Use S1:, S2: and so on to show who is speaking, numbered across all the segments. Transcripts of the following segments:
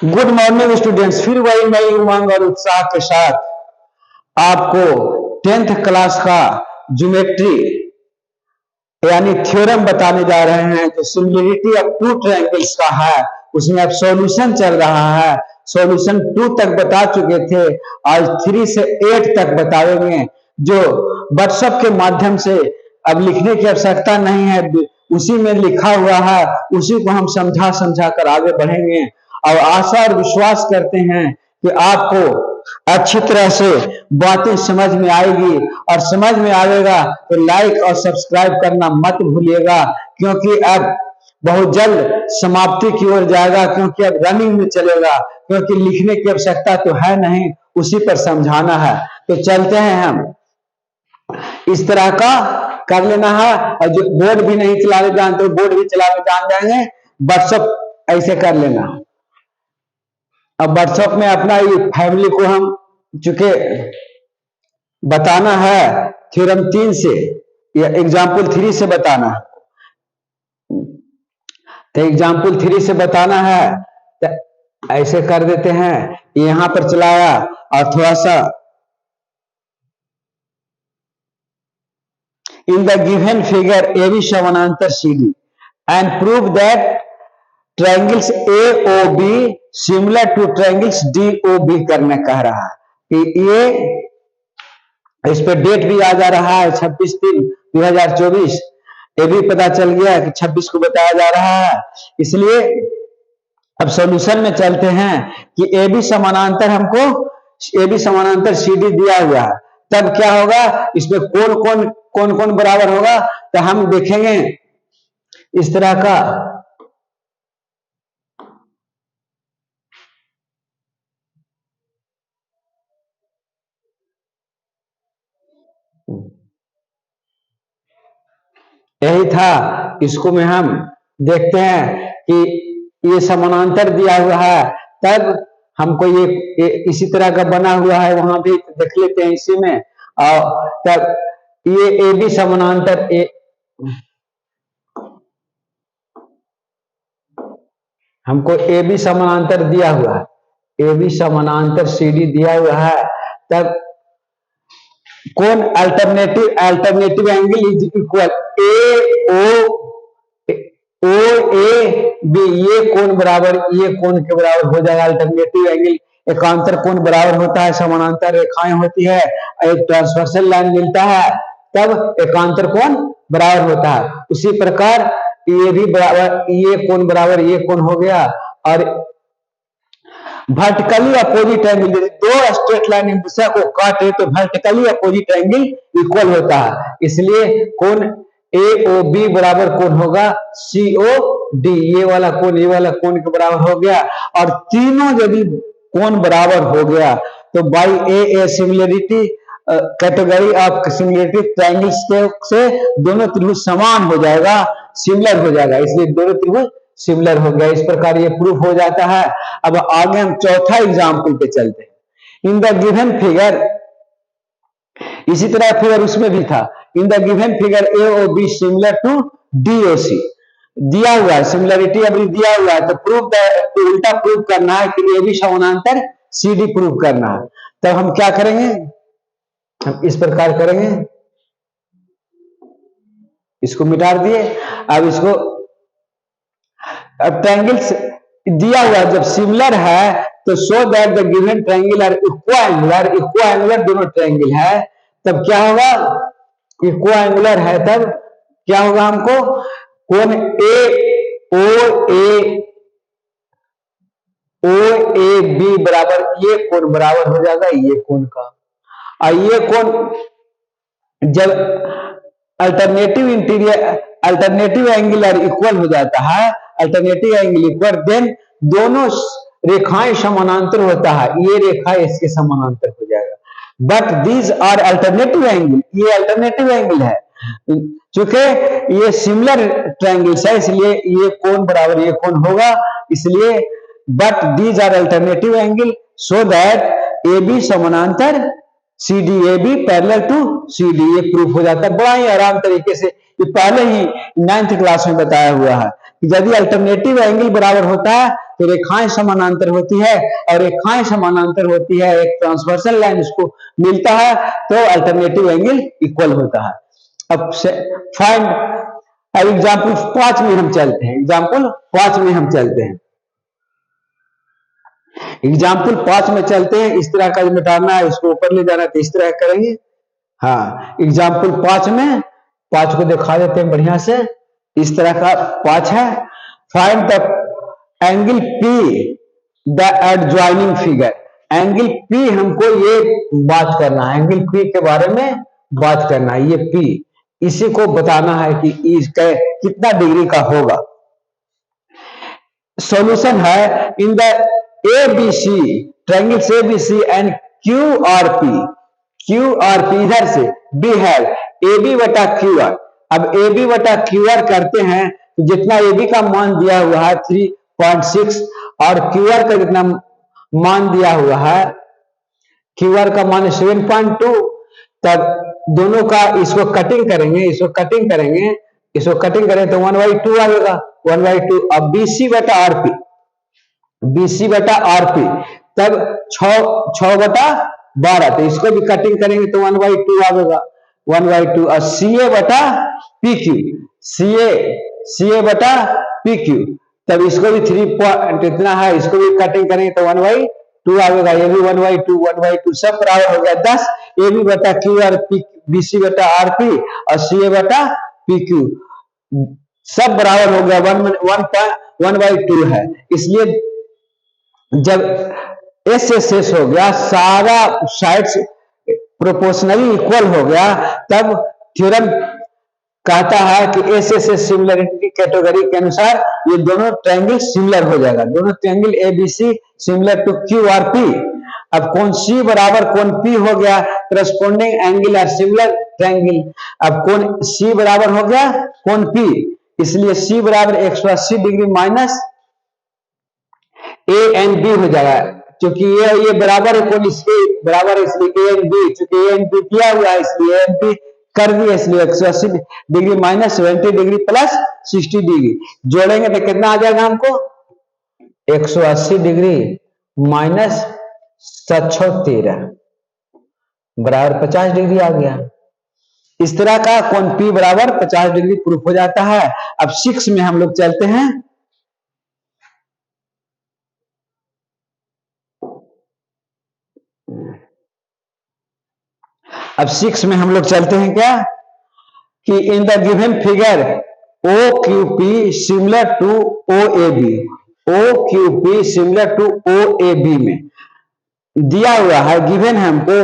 S1: Good morning students, फिर वही नई उमंग और उत्साह के साथ आपको 10th क्लास का ज्योमेट्री यानी थ्योरम बताने जा रहे हैं। जो सिमिलरिटी ऑफ टू ट्रायंगल्स का है उसमें अब सॉल्यूशन चल रहा है। सॉल्यूशन 2 तक बता चुके थे, आज 3 से 8 तक बताएंगे। जो व्हाट्सएप के माध्यम से अब लिखने की आवश्यकता नहीं है, उसी में लिखा हुआ है, उसी को हम समझा समझा कर आगे बढ़ेंगे। और आशा और विश्वास करते हैं कि आपको अच्छी तरह से बातें समझ में आएगी, और समझ में आएगा तो लाइक और सब्सक्राइब करना मत भूलिएगा, क्योंकि अब बहुत जल्द समाप्ति की ओर जाएगा, क्योंकि अब रनिंग में चलेगा, क्योंकि लिखने की आवश्यकता तो है नहीं, उसी पर समझाना है। तो चलते हैं, हम इस तरह का कर लेना है। और जो बोर्ड भी नहीं चलाने जानते बोर्ड भी चलाने जान जाएंगे, व्हाट्सएप ऐसे कर लेना। अब व्हाट्सएप में अपना ये फैमिली को हम चूंकि बताना है थ्योरम 3 से या एग्जाम्पल 3 से बताना है, तो एग्जाम्पल 3 से बताना है, तो ऐसे कर देते हैं। यहां पर चलाया और थोड़ा सा इन द गिवन फिगर AB समानांतर CD and prove that triangles AOB similar two triangles DOB करने कह रहा है। कि ये इस पे डेट भी आ जा रहा है 26/3/2024। ये भी पता चल गया कि 26 को बताया जा रहा है। इसलिए अब सॉल्यूशन में चलते हैं कि AB समानांतर हमको AB समानांतर CD दिया हुआ है, तब क्या होगा, इसमें कौन कौन बराबर होगा, तो हम देखेंगे इस तरह का। यही था, इसको में हम देखते हैं कि ये समानांतर दिया हुआ है, तब हमको ये इसी तरह का बना हुआ है, वहां भी देख लेते हैं इसी में। और तब ये AB समानांतर हमको AB समानांतर दिया हुआ है, AB समानांतर CD दिया हुआ है, तब कौन alternative angle is equal OAB, ये कोण बराबर ये कोण के बराबर हो जाएगा। अल्टरनेटिव एंगल, एकांतर कोण बराबर होता है, समानांतर रेखाएं होती है, एक ट्रांसवर्सल लाइन मिलता है, तब एकांतर कोण बराबर होता है। उसी प्रकार ये भी बराबर ये कोण बराबर ये कोण हो गया। और वर्टिकली अपोजिट एंगल, यदि दो स्ट्रेट लाइन एक दूसरे को काटे तो वर्टिकली अपोजिट एंगल इक्वल होता है। इसलिए कोण AOB बराबर कोण होगा COD, ये वाला कोण के बराबर हो गया। और तीनों यदि कोण बराबर हो गया तो by A similarity category of similarity triangles से दोनों त्रिभुज समान हो जाएगा, सिमिलर हो जाएगा, इसलिए दोनों त्रिभुज सिमिलर हो गया। इस प्रकार ये प्रूफ हो जाता है। अब आगे हम चौथा एग्जाम्पल पे चलते हैं। इन द गिवन फिगर, इसी तरह फिगर उसमें भी था, in the given figure AOB similar to DOC दिया हुआ है, सिमिलरिटी अभी दिया हुआ है, तो प्रूफ तो उल्टा प्रूफ करना है कि AB समानांतर CD प्रूफ करना है। तब हम क्या करेंगे, हम इस प्रकार करेंगे, इसको मिटा दिए। अब इसको, अब ट्रायंगल्स दिया हुआ जब सिमिलर है तो show that the given triangle are equiangular दोनों ट्रायंगल है, तब क्या होगा, इक्वाएंगुलर है, तब क्या होगा, हमको कोण OAB बराबर ये कोण बराबर हो जाएगा ये कोण का। और ये कोण जब अल्टरनेटिव एंगल आर इक्वल हो जाता है, अल्टरनेटिव एंगल इक्वल, देन दोनों रेखाएं समानांतर होता है, ये रेखा इसके समानांतर हो जाएगा। But these are alternative angle, ये अल्टरनेटिव एंगल है, चूंकि ये सिमिलर ट्रायंगल्स है, इसलिए ये कोण बराबर ये कोण होगा। इसलिए but these are alternative angle so that AB समानांतर CD, AB parallel to CD, ये प्रूफ हो जाता है बड़ा ही आराम तरीके से। ये पहले ही 9th क्लास में बताया हुआ है। यदि अल्टरनेटिव एंगल बराबर होता है तो रेखाएं समानांतर होती है, और रेखाएं समानांतर होती है, एक ट्रांसवर्सल लाइन उसको मिलता है तो अल्टरनेटिव एंगल इक्वल होता है। अब फाइंड, अब एग्जाम्पल 5 में हम चलते हैं, एग्जाम्पल 5 में हम चलते हैं, एग्जाम्पल 5 में चलते हैं। इस तरह का मिटाना है, उसको ऊपर ले जाना है तो इस तरह करेंगे। हाँ, एग्जाम्पल 5 में, 5 को दिखा देते हैं बढ़िया से। इस तरह का 5 है। Find the angle P the adjoining figure. Angle P हमको ये बात करना है, एंगल पी के बारे में बात करना है। ये पी, इसी को बताना है कि इसका कितना डिग्री का होगा। सॉल्यूशन है in the ABC triangles ABC and Q R P. Q R P इधर से बी है ए बी बटा क्यू आर। अब ए बी बटा क्यू आर करते हैं तो जितना ए बी का मान दिया हुआ है 3.6 और क्यू आर का जितना मान दिया हुआ है, क्यू आर का मान 7.2, तब दोनों का इसको कटिंग करेंगे, इसको कटिंग करेंगे, इसको कटिंग करें तो 1/2 आएगा, 1/2। अब बीसी बटा आरपी, बीसी बटा आरपी तब 6/12, तो इसको भी कटिंग करेंगे तो 1/2 आएगा, 1/2। और सी ए बटा पी क्यू, सी ए बटा पी क्यू, तब इसको भी 3 पॉइंट इतना है, इसको भी कटिंग करेंगे तो 1/2 आएगा, ये भी 1/2 सब बराबर हो गया 10। ए बी बटा Q R P, B C बटा आर पी और सी ए बटा पी क्यू सब बराबर हो गया 1/2 है। इसलिए जब एस हो गया, सारा साइड्स प्रोपोर्शनली इक्वल हो गया, तब थ्योरम कहता है कि एस सिमिलरिटी कैटेगरी के अनुसार ये दोनों ट्रायंगल सिमिलर हो जाएगा। दोनों triangle ABC similar to Q R P. अब कौन सी बराबर कौन पी हो गया, corresponding angle are similar triangle. अब कौन सी बराबर हो गया कौन पी, इसलिए सी बराबर 180 degree minus A and B हो जाएगा, क्योंकि ये बराबर है कौन इसके बराबर है, इसलिए ए एंड बी, क्योंकि ए एंड बी दिया हुआ है इसलिए ए एंड बी कर दिया, इसलिए 180 degree minus 70 degree plus 60 degree जोड़ेंगे तो कितना आ जाएगा हमको, 180 डिग्री माइनस 713 बराबर 50 डिग्री आ गया। इस तरह का कोण P बराबर 50 डिग्री प्रूफ हो जाता है। अब 6 में हम लोग चलते हैं। अब 6 में हम लोग चलते हैं क्या कि in the given figure O Q P similar to O A B, O Q P similar to O A B में दिया हुआ है, गिवन है हमको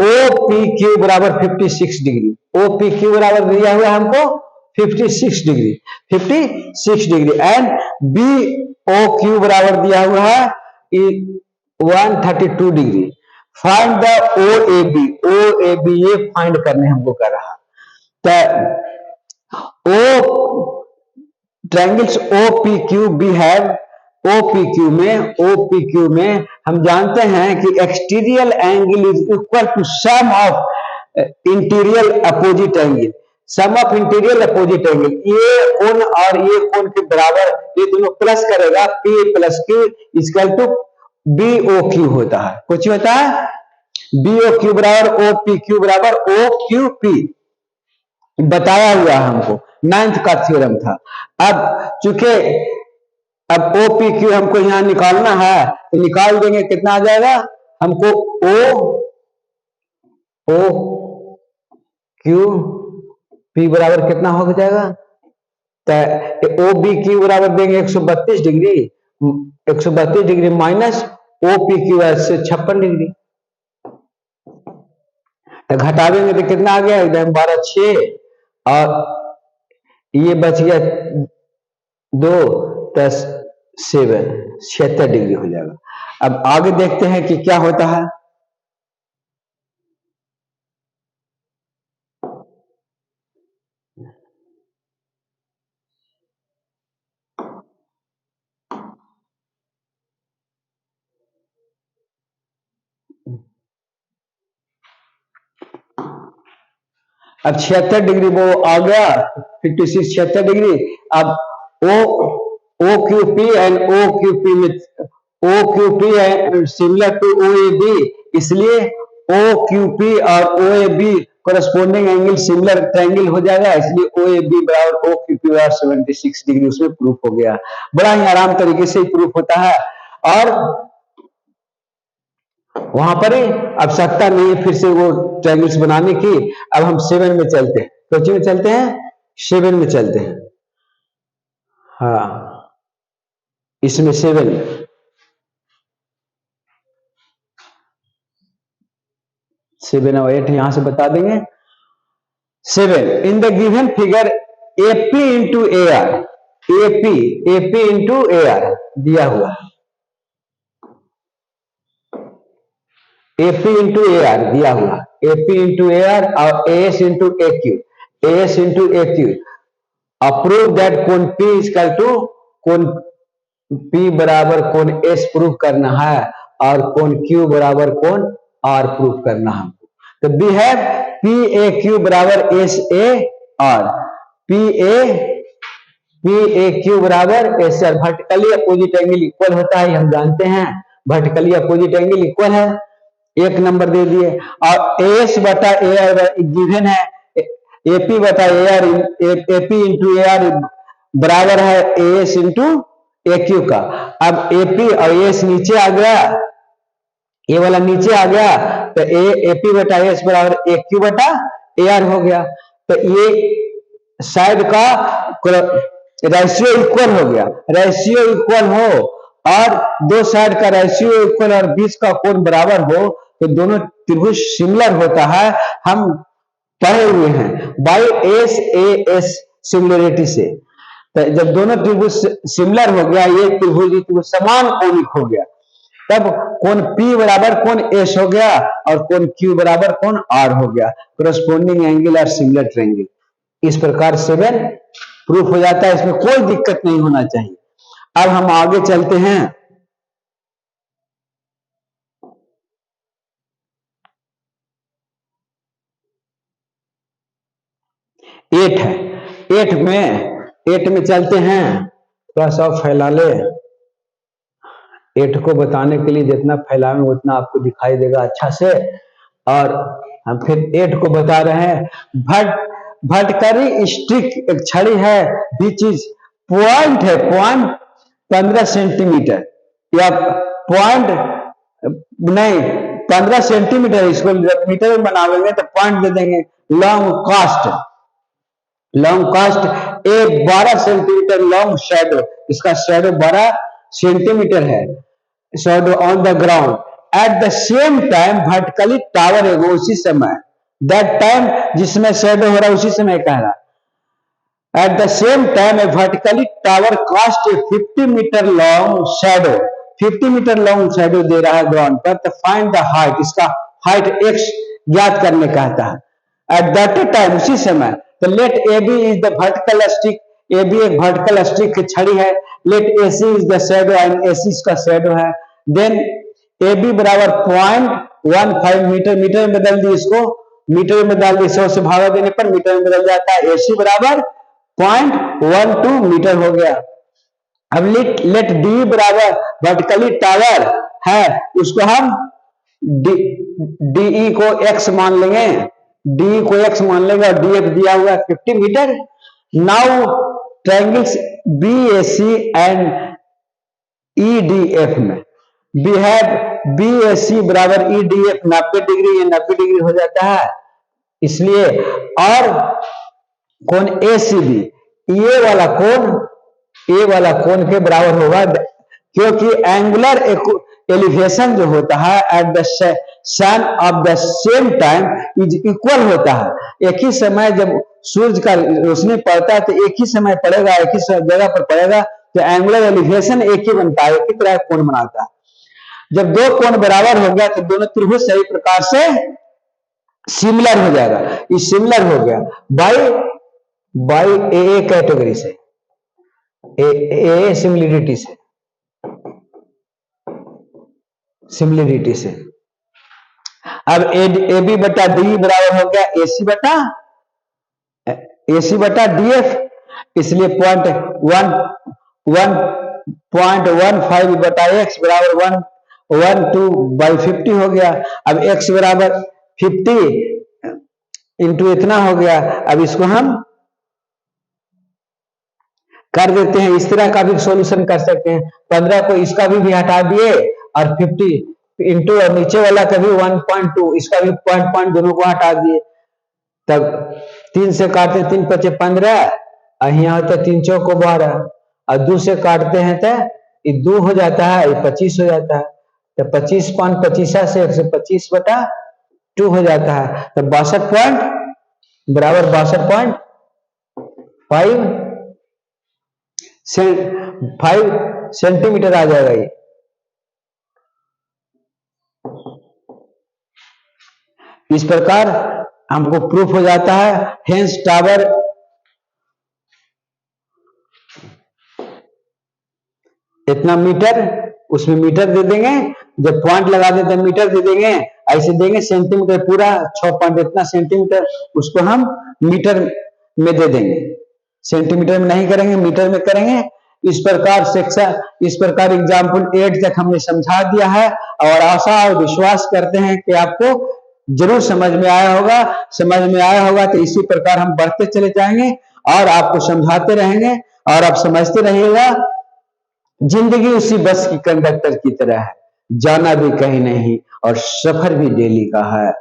S1: ओ पी क्यू बराबर 56 डिग्री, ओ पी क्यू बराबर दिया हुआ है हमको 56 degree, 56 degree and B O Q बराबर दिया हुआ है 132 degree. Find the O A B, O A B ये फाइंड करने हमको कर रहा। तो O triangles O P Q B have, O P Q में हम जानते हैं कि exterior angle is equal to sum of interior opposite angle, sum of interior opposite angle, ये कोण और ये कोण के बराबर, ये दोनों प्लस करेगा, P plus Q equal to B O Q होता है, कुछ होता है बी ओ क्यू बराबर ओ पी क्यू बराबर ओ क्यू पी, बताया हुआ हमको 9th का थ्योरम था। अब चूंकि अब ओ पी क्यू हमको यहां निकालना है तो निकाल देंगे, कितना आ जाएगा हमको ओ क्यू पी बराबर कितना हो जाएगा, तो ओ बी क्यू बराबर देंगे 132 degree, 132 degree minus O P Q से 56 डिग्री, तो घटा देंगे तो कितना आ गया एकदम 12 6 और ये बच गया 2 10 7 76 डिग्री हो जाएगा। अब आगे देखते हैं कि क्या होता है। अब 76 डिग्री वो आ गया 56 76 डिग्री। अब ओ OQP and OQP में OQP है सिमिलर टू OAB, इसलिए OQP और OAB corresponding angle similar triangle हो जाएगा, इसलिए OAB बराबर OQP बराबर 76 डिग्री उसमें प्रूफ हो गया। बड़ा ही आराम तरीके से प्रूफ होता है और वहां पर ही आवश्यकता नहीं है फिर से वो ट्रायंगल्स बनाने की। अब हम 7 में चलते हैं, तो में चलते हैं 7 में चलते हैं। हाँ इसमें 7 और 8 यहां से बता देंगे। 7 इन the given figure AP into AR, AP into AR दिया हुआ है, AP इंटू AR दिया हुआ, AP इंटू AR और AS into AQ, AS into AQ। Approve that कोण P इक्वल टू कोण P बराबर कोण S प्रूव करना है और कोण Q बराबर कोण R प्रूव करना है। तो वी हैव PAQ बराबर SAR, PAQ बराबर SR। Vertically opposite angle equal होता है, हम जानते हैं वर्टिकली अपोजिट एंगल इक्वल है, एक नंबर दे दिए। और AS बटा AR गिवन है, AP बटा AR, AP इंटू AR बराबर है AS इंटू AQ का। अब AP और AS नीचे आ गया, ये वाला नीचे आ गया, तो AP बटा AS बराबर AQ बटा AR हो गया। तो ये साइड का रेशियो इक्वल हो गया, रेशियो इक्वल हो और दो साइड का रेशियो इक्वल और बीच का कोण बराबर हो तो दोनों त्रिभुज सिमिलर होता है। हम पढ़े हुए हैं बाई SAS सिमिलरिटी से। तो जब दोनों त्रिभुज सिमिलर हो गया, ये त्रिभुज समान कोणिक हो गया, तब कोण P बराबर कोण S हो गया और कोण Q बराबर कोण R हो गया। कोरस्पोंडिंग एंगल और सिमिलर ट्रायंगल, इस प्रकार 7 प्रूफ हो जाता है, इसमें कोई दिक्कत नहीं होना चाहिए। अब हम आगे चलते हैं। 8 है, 8 में चलते हैं, थोड़ा सा फैला ले। 8 को बताने के लिए जितना फैलावे उतना आपको दिखाई देगा अच्छा से। और हम फिर 8 को बता रहे हैं। भटकरी स्टिक एक छड़ी है, बीच पॉइंट है, पॉइंट 15 सेंटीमीटर या पॉइंट नहीं 15 सेंटीमीटर, इसको मीटर में बनावेंगे तो पॉइंट दे देंगे। लॉन्ग कास्ट ए 12 सेंटीमीटर लॉन्ग शैडो, इसका शैडो 12 सेंटीमीटर है, shadow on the ground eight the same time vertically tower है वो उसी समय, दैट टाइम जिसमें शैडो हो रहा है उसी समय कह रहा। At the same time a vertically tower cast a 50 meter long shadow, 50 meter long shadow दे रहा है ग्राउंड पर। तो फाइंड द हाइट, इसका हाइट x ज्ञात करने कहता है। एट दैट टाइम उसी समय, तो let AB is the vertical stick, AB एक वर्टिकल स्टिक की छड़ी है। Let AC is the shadow and AC इसका शैडो है। देन AB बराबर 0.15 मीटर, मीटर में बदल दी, इसको मीटर में बदल दी, 100 से भागा देने पर मीटर में बदल जाता है। AC बराबर 0.12 मीटर हो गया। अब लेट D बराबर वर्टिकली टावर है, उसको हम DE को x मान लेंगे, DE को x मान लेंगे और DF दिया हुआ 50 metre. Now triangles BAC and EDF में वी हैव BAC बराबर EDF 90 डिग्री, ये 90 डिग्री हो जाता है, इसलिए और कोण ACB ये वाला कोण के बराबर होगा, क्योंकि एंगुलर एलिवेशन जो होता है at the son of the same time is equal होता है। एक ही समय जब सूरज का रोशनी पड़ता है तो एक ही समय पड़ेगा, एक ही जगह पर पड़ेगा, तो एंगुलर एलिवेशन एक ही बनता है, एक ही तरह कोण बनाता है। जब दो कोण बराबर हो गया तो दोनों त्रिभुज सही प्रकार से सिमिलर हो जाएगा। ये सिमिलर हो गया बाई AA कैटेगरी से, AA सिमिलरिटी से। अब AB बटा D बराबर हो गया AC बटा DF, इसलिए 0.1 1.15 बटा x बराबर 112/50 हो गया। अब x बराबर 50 इंटू इतना हो गया। अब इसको हम कर देते हैं, इस तरह का भी सॉल्यूशन कर सकते हैं। 15 को इसका भी हटा दिए और 50 इंटू और नीचे वाला का भी 1.2 इसका भी पॉइंट दोनों को हटा दिए। तब 3 से काटते 3 × 5 = 15 और यहाँ होता 3 × 4 = 12 और 2 से काटते हैं तो ये 2 हो जाता है, ये 25 हो जाता है। तो 25 से 125/2 हो जाता है। तो 62 पॉइंट बराबर 62.5 सेंटीमीटर आ जाएगा। ये इस प्रकार हमको प्रूफ हो जाता है। हेंस टावर इतना मीटर, उसमें मीटर दे देंगे, जब पॉइंट लगा देते मीटर दे देंगे, ऐसे देंगे सेंटीमीटर पूरा 6 पॉइंट इतना सेंटीमीटर, उसको हम मीटर में दे देंगे। सेंटीमीटर में नहीं करेंगे, मीटर में करेंगे। इस प्रकार सेक्शन, इस प्रकार एग्जाम्पल 8 तक हमने समझा दिया है और आशा और विश्वास करते हैं कि आपको जरूर समझ में आया होगा। समझ में आया होगा तो इसी प्रकार हम बढ़ते चले जाएंगे और आपको समझाते रहेंगे और आप समझते रहिएगा। जिंदगी उसी बस की कंडक्टर की तरह है, जाना भी कहीं नहीं और सफर भी डेली का है।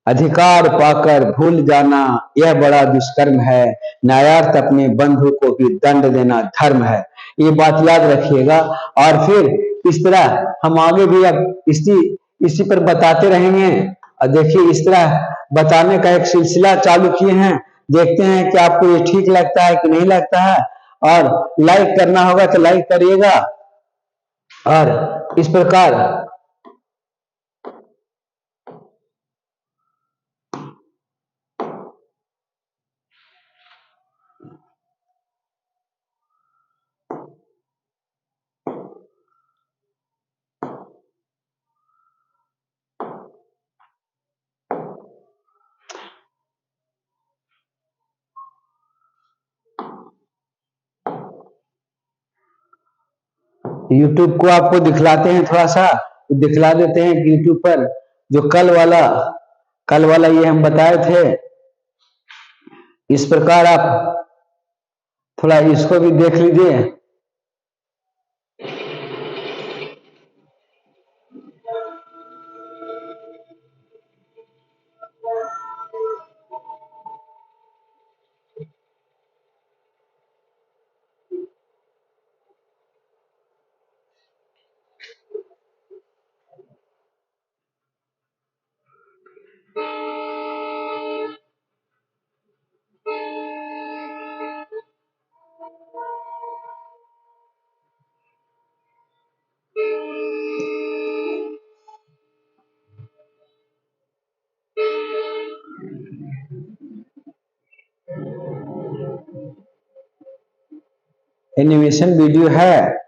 S1: अधिकार पाकर भूल जाना यह बड़ा दुष्कर्म है, न्यायार्थ अपने बंधु को भी दंड देना धर्म है। ये बात याद रखिएगा। और फिर इस तरह हम आगे भी अब इसी पर बताते रहेंगे। और देखिए इस तरह बताने का एक सिलसिला चालू किए हैं, देखते हैं कि आपको ये ठीक लगता है कि नहीं लगता है। और लाइक करना होगा तो लाइक करिएगा। और इस प्रकार YouTube को आपको दिखलाते हैं, थोड़ा सा दिखला देते हैं कि YouTube पर जो कल वाला ये हम बताए थे, इस प्रकार आप थोड़ा इसको भी देख लीजिए। एनिमेशन वीडियो है।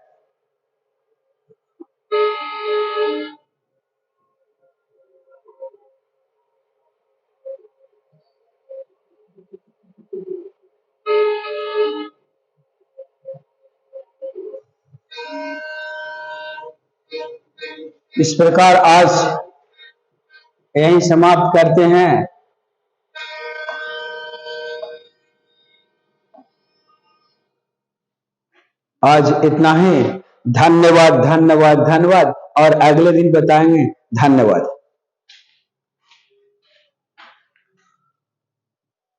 S1: इस प्रकार आज यही समाप्त करते हैं। आज इतना ही। धन्यवाद धन्यवाद धन्यवाद और अगले दिन बताएंगे। धन्यवाद।